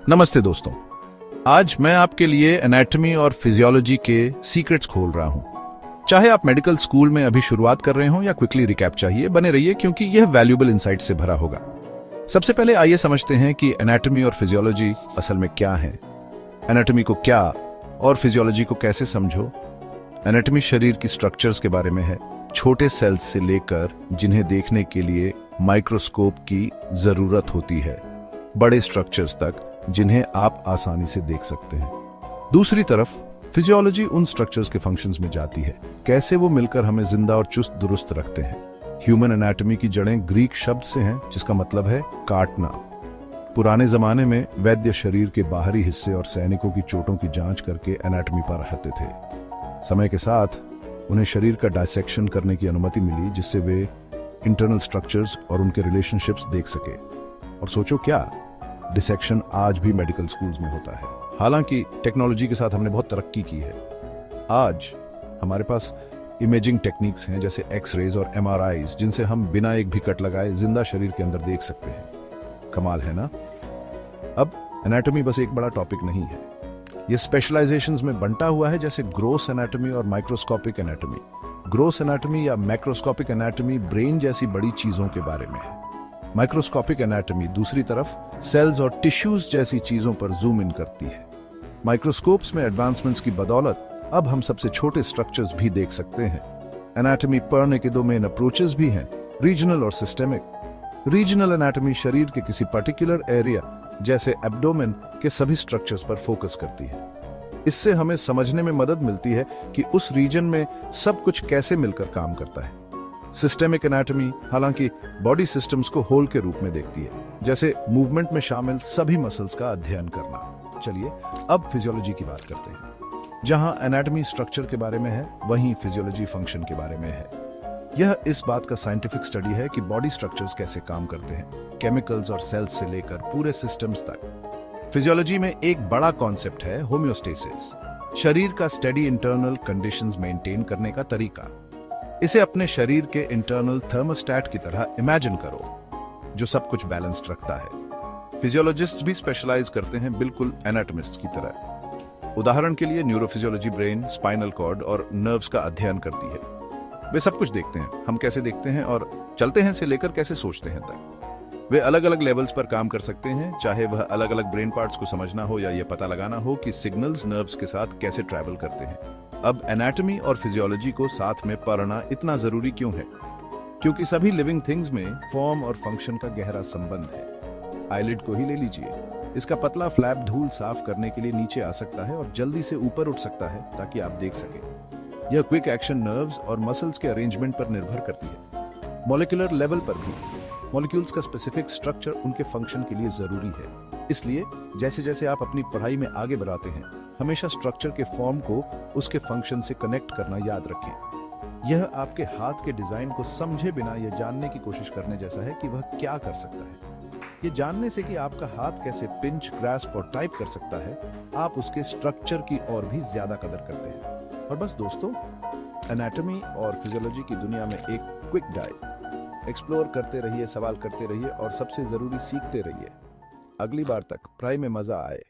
नमस्ते दोस्तों। आज मैं आपके लिए एनाटॉमी और फिजियोलॉजी के सीक्रेट्स खोल रहा हूं। चाहे आप मेडिकल स्कूल में अभी शुरुआत कर रहे हो या क्विकली रिकैप चाहिए, बने रहिए क्योंकि यह वैल्यूएबल इनसाइट से भरा होगा। सबसे पहले आइए समझते हैं कि एनाटॉमी और फिजियोलॉजी असल में क्या है। एनाटॉमी को क्या और फिजियोलॉजी को कैसे समझो। एनाटॉमी शरीर की स्ट्रक्चर्स के बारे में है, छोटे सेल्स से लेकर जिन्हें देखने के लिए माइक्रोस्कोप की जरूरत होती है, बड़े स्ट्रक्चर्स तक जिन्हें आप आसानी से देख सकते हैं। दूसरी तरफ फिजियोलॉजी उन स्ट्रक्चर्स के फंक्शंस में जाती है, कैसे वो मिलकर हमें जिंदा और चुस्त दुरुस्त रखते हैं। ह्यूमन एनाटॉमी की जड़ें ग्रीक शब्द से हैं जिसका मतलब है काटना। पुराने जमाने में वैद्य शरीर के बाहरी हिस्से और सैनिकों की चोटों की जांच करके एनाटॉमी पर रहते थे। समय के साथ उन्हें शरीर का डायसेक्शन करने की अनुमति मिली जिससे वे इंटरनल स्ट्रक्चर्स और उनके रिलेशनशिप्स देख सके। और सोचो क्या, डिसेक्शन आज भी मेडिकल स्कूल्स में होता है। हालांकि टेक्नोलॉजी के साथ हमने बहुत तरक्की की है। आज हमारे पास इमेजिंग टेक्निक्स हैं जैसे एक्स-रेज और एमआरआईज, जिनसे हम बिना एक भी कट लगाए जिंदा शरीर के अंदर देख सकते हैं। कमाल है ना। अब एनाटॉमी बस एक बड़ा टॉपिक नहीं है, यह स्पेशलाइजेशंस में बंटा हुआ है, जैसे ग्रोस एनाटॉमी और माइक्रोस्कोपिक एनाटॉमी। ग्रोस एनाटॉमी या मैक्रोस्कोपिक एनाटॉमी ब्रेन जैसी बड़ी चीजों के बारे में है। माइक्रोस्कोपिक एनाटॉमी दूसरी तरफ सेल्स और टिश्यूज जैसी चीजों पर जूम इन करती है। माइक्रोस्कोप्स में एडवांसमेंट्स की बदौलत अब हम सबसे छोटे स्ट्रक्चर्स भी देख सकते हैं। एनाटॉमी पढ़ने के दो मेन अप्रोचेस भी हैं, रीजनल और सिस्टेमिक। रीजनल एनाटॉमी शरीर के किसी पर्टिकुलर एरिया जैसे एब्डोमेन के सभी स्ट्रक्चर्स पर फोकस करती है। इससे हमें समझने में मदद मिलती है कि उस रीजन में सब कुछ कैसे मिलकर काम करता है। सिस्टेमिक एनाटॉमी हालांकि बॉडी सिस्टम्स को होल के रूप में देखती है, जैसे मूवमेंट में शामिल सभी मसल्स का अध्ययन करना। चलिए अब फिजियोलॉजी की बात करते हैं। जहां एनाटॉमी स्ट्रक्चर के बारे में है, वहीं फिजियोलॉजी फंक्शन के बारे में है। यह इस बात का साइंटिफिक स्टडी है कि बॉडी स्ट्रक्चर्स कैसे काम करते हैं, केमिकल्स और सेल्स से लेकर पूरे सिस्टम्स तक। फिजियोलॉजी में एक बड़ा कॉन्सेप्ट है होम्योस्टेसिस, शरीर का स्टेडी इंटरनल कंडीशंस मेंटेन करने का तरीका। इसे अपने शरीर के इंटरनल थर्मोस्टैट की तरह इमेजिन करो, जो सब कुछ बैलेंस्ड रखता है। फिजियोलॉजिस्ट्स भी स्पेशलाइज करते हैं, बिल्कुल एनाटॉमिस्ट की तरह। उदाहरण के लिए न्यूरोफिजियोलॉजी ब्रेन, स्पाइनल कॉर्ड और नर्व्स का अध्ययन करती है। वे सब कुछ देखते हैं, हम कैसे देखते हैं और चलते हैं से लेकर कैसे सोचते हैं तक। वे अलग अलग लेवल्स पर काम कर सकते हैं, चाहे वह अलग अलग ब्रेन पार्ट्स को समझना हो या यह पता लगाना हो कि सिग्नल्स नर्व्स के साथ कैसे ट्रैवल करते हैं। अब एनाटॉमी और फिजियोलॉजी को साथ में पढ़ना इतना जरूरी क्यों है? क्योंकि सभी लिविंग थिंग्स में फॉर्म और फंक्शन का गहरा संबंध है। आईलिड को ही ले लीजिए, इसका पतला फ्लैप धूल साफ करने के लिए नीचे आ सकता है और जल्दी से ऊपर उठ सकता है ताकि आप देख सकें। यह क्विक एक्शन नर्व्स और मसल्स के अरेंजमेंट पर निर्भर करती है। मॉलिक्यूलर लेवल पर भी मॉलिक्यूल्स का स्पेसिफिक स्ट्रक्चर उनके फंक्शन के लिए जरूरी है। इसलिए जैसे जैसे आप अपनी पढ़ाई में आगे बढ़ाते हैं, हमेशा स्ट्रक्चर के फॉर्म को उसके फंक्शन से कनेक्ट करना याद रखें। यह आपके हाथ के डिजाइन को समझे बिना यह जानने की कोशिश करने जैसा है कि वह क्या कर सकता है। यह जानने से कि आपका हाथ कैसे पिंच, ग्रास्प और टाइप कर सकता है, आप उसके स्ट्रक्चर की और भी ज्यादा कदर करते हैं। और बस दोस्तों, एनाटॉमी और फिजियोलॉजी की दुनिया में एक क्विक डाइव। एक्सप्लोर करते रहिए, सवाल करते रहिए और सबसे जरूरी सीखते रहिए। अगली बार तक पढ़ाई में मजा आए।